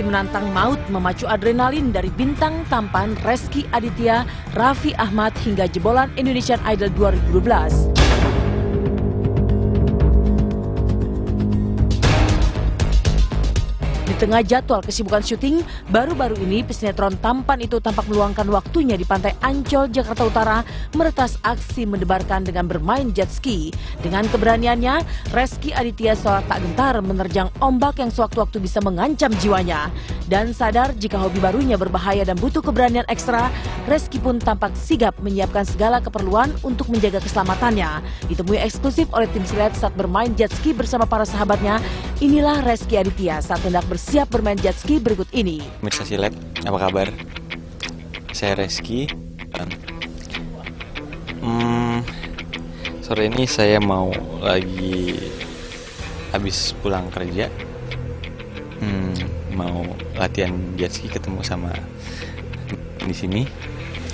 menantang maut memacu adrenalin dari bintang tampan Rezky Aditya, Raffi Ahmad hingga jebolan Indonesian Idol 2012. Di tengah jadwal kesibukan syuting, baru-baru ini pesinetron tampan itu tampak meluangkan waktunya di pantai Ancol, Jakarta Utara, meretas aksi mendebarkan dengan bermain jet ski. Dengan keberaniannya, Rezky Aditya seolah tak gentar menerjang ombak yang sewaktu-waktu bisa mengancam jiwanya. Dan sadar jika hobi barunya berbahaya dan butuh keberanian ekstra, Rezky pun tampak sigap menyiapkan segala keperluan untuk menjaga keselamatannya. Ditemui eksklusif oleh tim silet saat bermain jet ski bersama para sahabatnya, inilah Rezky Aditya saat hendak bersiap bermain jet ski berikut ini. Pemirsa Silet, apa kabar? Saya Rezky. Sore ini saya mau lagi habis pulang kerja, mau latihan jet ski, ketemu sama di sini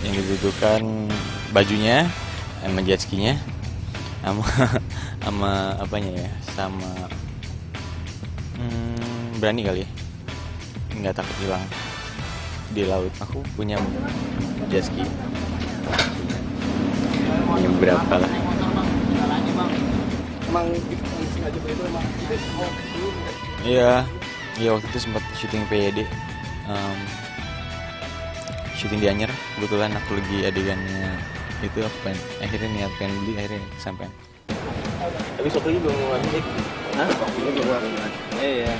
yang dibutuhkan bajunya, sama jet skinya, sama apanya ya, sama berani kali ya, nggak takut hilang di laut. Aku punya jet ski, punya berapa lah. Emang sengaja begitu, emang Iya, waktu itu sempat syuting PYD, syuting di Anyer. Kebetulan aku lagi adegannya itu, aku akhirnya pengen beli, akhirnya kesampaian. tapi sok lagi belum ngeluarin nih. Hah? Belum ngeluarin. Iya,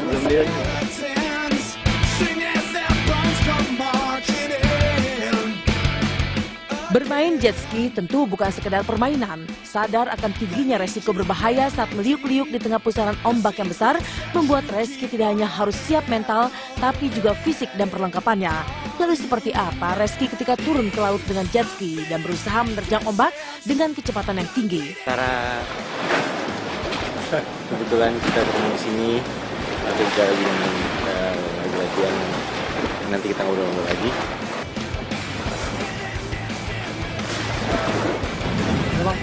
belum lihat. Bermain jet ski tentu bukan sekedar permainan. Sadar akan tingginya resiko berbahaya saat meliuk-liuk di tengah pusaran ombak yang besar, membuat Rezky tidak hanya harus siap mental, tapi juga fisik dan perlengkapannya. Lalu seperti apa Rezky ketika turun ke laut dengan jet ski dan berusaha menerjang ombak dengan kecepatan yang tinggi? Karena kebetulan kita ketemu di sini, nanti kita lagi latihan, nanti kita ngobrol lagi. Emang.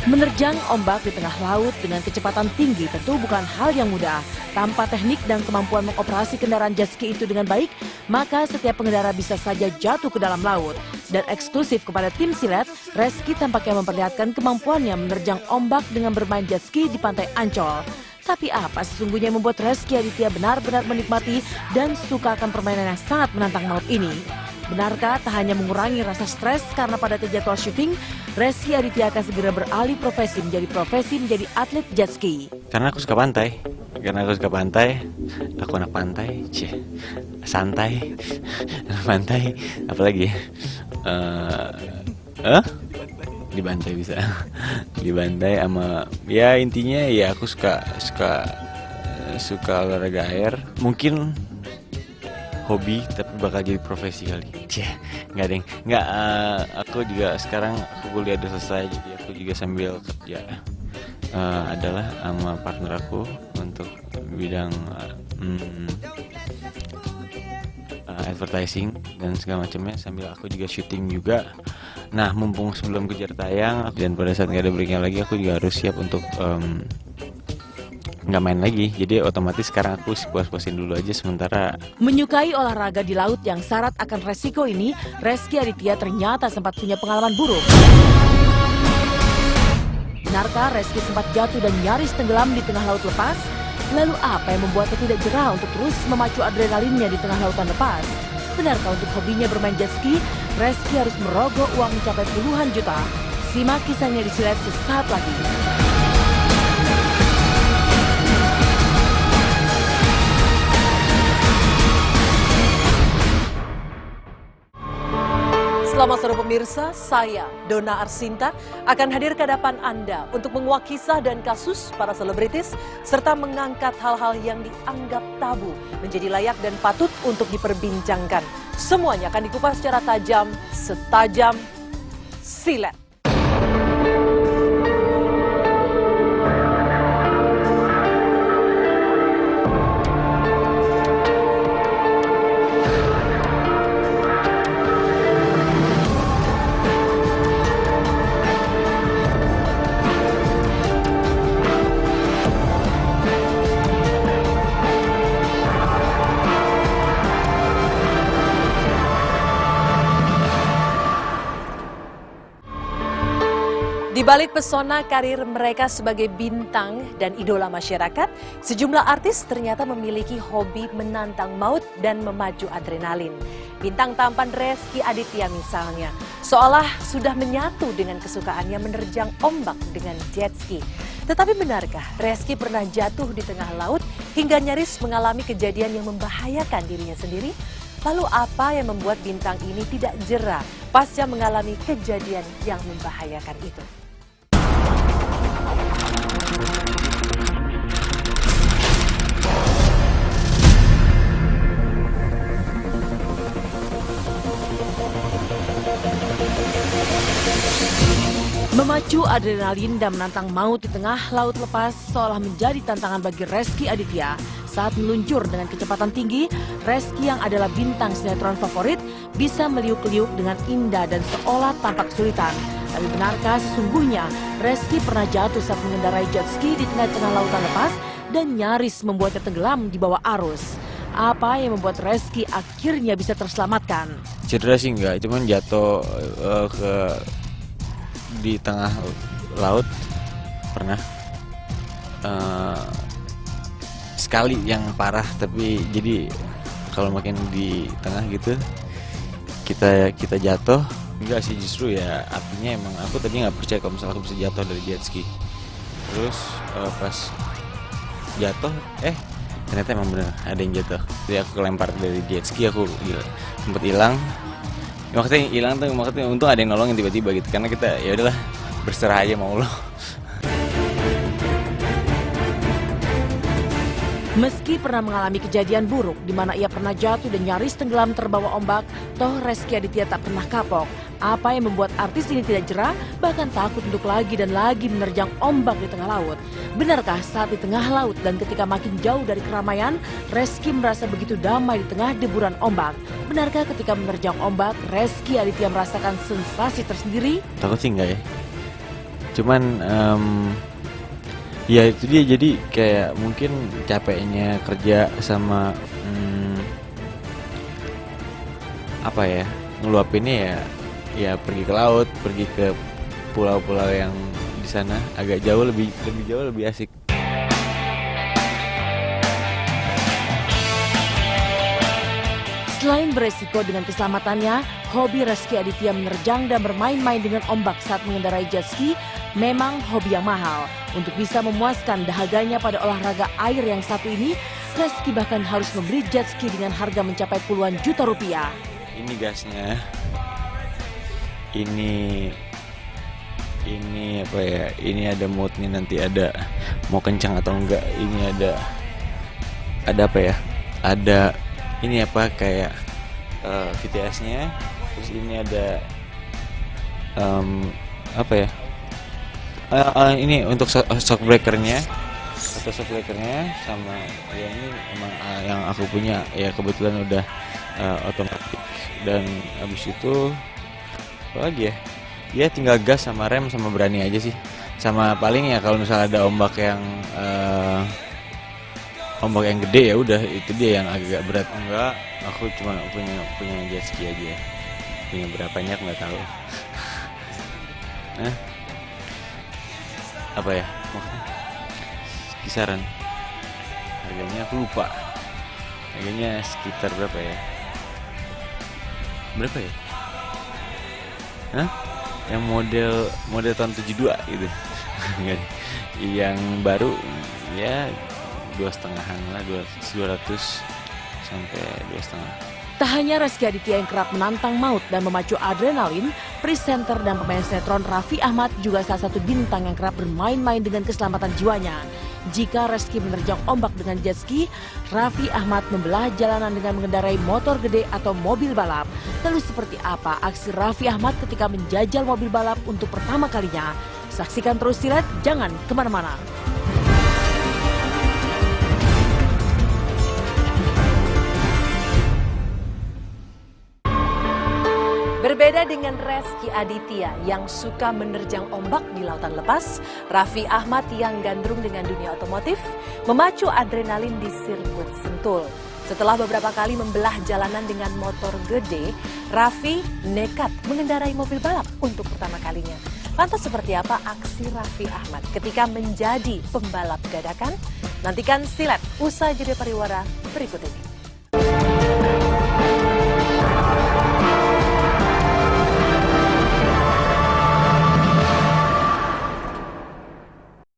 Menerjang ombak di tengah laut dengan kecepatan tinggi tentu bukan hal yang mudah. Tanpa teknik dan kemampuan mengoperasi kendaraan jet ski itu dengan baik, maka setiap pengendara bisa saja jatuh ke dalam laut. Dan eksklusif kepada tim silet, Rezky tampaknya memperlihatkan kemampuannya menerjang ombak dengan bermain jet ski di pantai Ancol. Tapi apa sesungguhnya yang membuat Rezky Aditya benar-benar menikmati dan suka akan permainan yang sangat menantang maut ini? Benarkah tak hanya mengurangi rasa stres karena pada jadwal syuting, Rezky Aditya akan segera beralih profesi menjadi atlet jet ski? Karena aku suka pantai, aku anak pantai, santai, anak pantai, apalagi di pantai bisa, di pantai sama, ya intinya ya aku suka olahraga air. Mungkin hobi tapi bakal jadi profesi kali. Nggak, aku juga sekarang aku kuliah udah selesai, jadi aku juga sambil kerja adalah sama partner aku untuk bidang advertising dan segala macamnya, sambil aku juga syuting juga. Nah, mumpung sebelum kejar tayang dan pada saat nggak ada breaknya lagi, aku juga harus siap untuk nggak main lagi, jadi otomatis sekarang aku puas-puasin dulu aja sementara. Menyukai olahraga di laut yang syarat akan resiko ini, Rezky Aditya ternyata sempat punya pengalaman buruk. Benarkah Rezky sempat jatuh dan nyaris tenggelam di tengah laut lepas? Lalu apa yang membuatnya tidak jera untuk terus memacu adrenalinnya di tengah lautan lepas? Benarkah untuk hobinya bermain jet ski, Rezky harus merogoh uang mencapai puluhan juta? Simak kisahnya di silet sesaat lagi. Selamat sore pemirsa, saya Donna Arsinta akan hadir ke hadapan Anda untuk menguak kisah dan kasus para selebritis serta mengangkat hal-hal yang dianggap tabu menjadi layak dan patut untuk diperbincangkan. Semuanya akan dikupas secara tajam, setajam silet. Di balik pesona karir mereka sebagai bintang dan idola masyarakat, sejumlah artis ternyata memiliki hobi menantang maut dan memacu adrenalin. Bintang tampan Rezky Aditya misalnya, seolah sudah menyatu dengan kesukaannya menerjang ombak dengan jet ski. Tetapi benarkah Rezky pernah jatuh di tengah laut hingga nyaris mengalami kejadian yang membahayakan dirinya sendiri? Lalu apa yang membuat bintang ini tidak jera pasca mengalami kejadian yang membahayakan itu? Memacu adrenalin dan menantang maut di tengah laut lepas seolah menjadi tantangan bagi Rezky Aditya. Saat meluncur dengan kecepatan tinggi, Rezky yang adalah bintang sinetron favorit bisa meliuk-liuk dengan indah dan seolah tampak kesulitan. Tapi benarkah sesungguhnya Rezky pernah jatuh saat mengendarai jet ski di tengah-tengah lautan lepas dan nyaris membuatnya tenggelam di bawah arus? Apa yang membuat Rezky akhirnya bisa terselamatkan? Cedera sih enggak, cuman jatuh di tengah laut pernah sekali yang parah, tapi jadi kalau makin di tengah gitu kita jatuh. Enggak sih, justru ya artinya emang aku tadi nggak percaya kalau misalnya aku bisa jatuh dari jet ski. Terus pas jatuh ternyata emang bener ada yang jatuh. Jadi aku kelempar dari jet ski, aku sempet hilang. Maksudnya hilang tuh, maksudnya untung ada yang nolongin tiba-tiba gitu, karena kita ya udahlah berserah aja mau Allah. Meski pernah mengalami kejadian buruk di mana ia pernah jatuh dan nyaris tenggelam terbawa ombak, toh Rezky Aditya tak pernah kapok. Apa yang membuat artis ini tidak jera, bahkan takut untuk lagi dan lagi menerjang ombak di tengah laut? Benarkah saat di tengah laut dan ketika makin jauh dari keramaian, Rezky merasa begitu damai di tengah deburan ombak? Benarkah ketika menerjang ombak, Rezky Aditya merasakan sensasi tersendiri? Takut sih enggak ya. Cuman ya itu dia, jadi kayak mungkin capeknya kerja sama apa ya, ngeluapinnya ya pergi ke laut, pergi ke pulau-pulau yang di sana agak jauh, lebih jauh, lebih asik. Selain beresiko dengan keselamatannya, hobi Rezky Aditya menerjang dan bermain-main dengan ombak saat mengendarai jet ski memang hobi yang mahal. Untuk bisa memuaskan dahaganya pada olahraga air yang satu ini, Rezky bahkan harus membeli jet ski dengan harga mencapai puluhan juta rupiah. Ini gasnya, ini apa ya, ini ada mode-nya, nanti ada mau kencang atau enggak. Ini ada apa ya, ada ini apa kayak VTS-nya, terus ini ada apa ya, ini untuk shock breakernya atau shock breakernya, sama ya ini emang yang aku punya ya, kebetulan udah otomatis. Dan abis itu apa lagi ya tinggal gas sama rem sama berani aja sih, sama paling ya kalau misalnya ada ombak yang gede ya udah itu dia yang agak berat. Enggak, aku cuma punya jet ski aja, punya berapa banyak nggak tahu. Apa ya maksudnya, kisaran harganya aku lupa, harganya sekitar berapa ya yang model tahun 72 gitu. Yang baru ya 2,5-an lah, 200 sampai 2,5. Tak hanya Rezky Aditya yang kerap menantang maut dan memacu adrenalin, presenter dan pemain sinetron Raffi Ahmad juga salah satu bintang yang kerap bermain-main dengan keselamatan jiwanya. Jika Rezky menerjang ombak dengan jet ski, Raffi Ahmad membelah jalanan dengan mengendarai motor gede atau mobil balap. Lalu seperti apa aksi Raffi Ahmad ketika menjajal mobil balap untuk pertama kalinya? Saksikan terus Silet, jangan kemana-mana. Berbeda dengan Rezky Aditya yang suka menerjang ombak di lautan lepas, Raffi Ahmad yang gandrung dengan dunia otomotif memacu adrenalin di sirkuit Sentul. Setelah beberapa kali membelah jalanan dengan motor gede, Raffi nekat mengendarai mobil balap untuk pertama kalinya. Lantas seperti apa aksi Raffi Ahmad ketika menjadi pembalap dadakan? Nantikan Silet usai jeda pariwara berikut ini.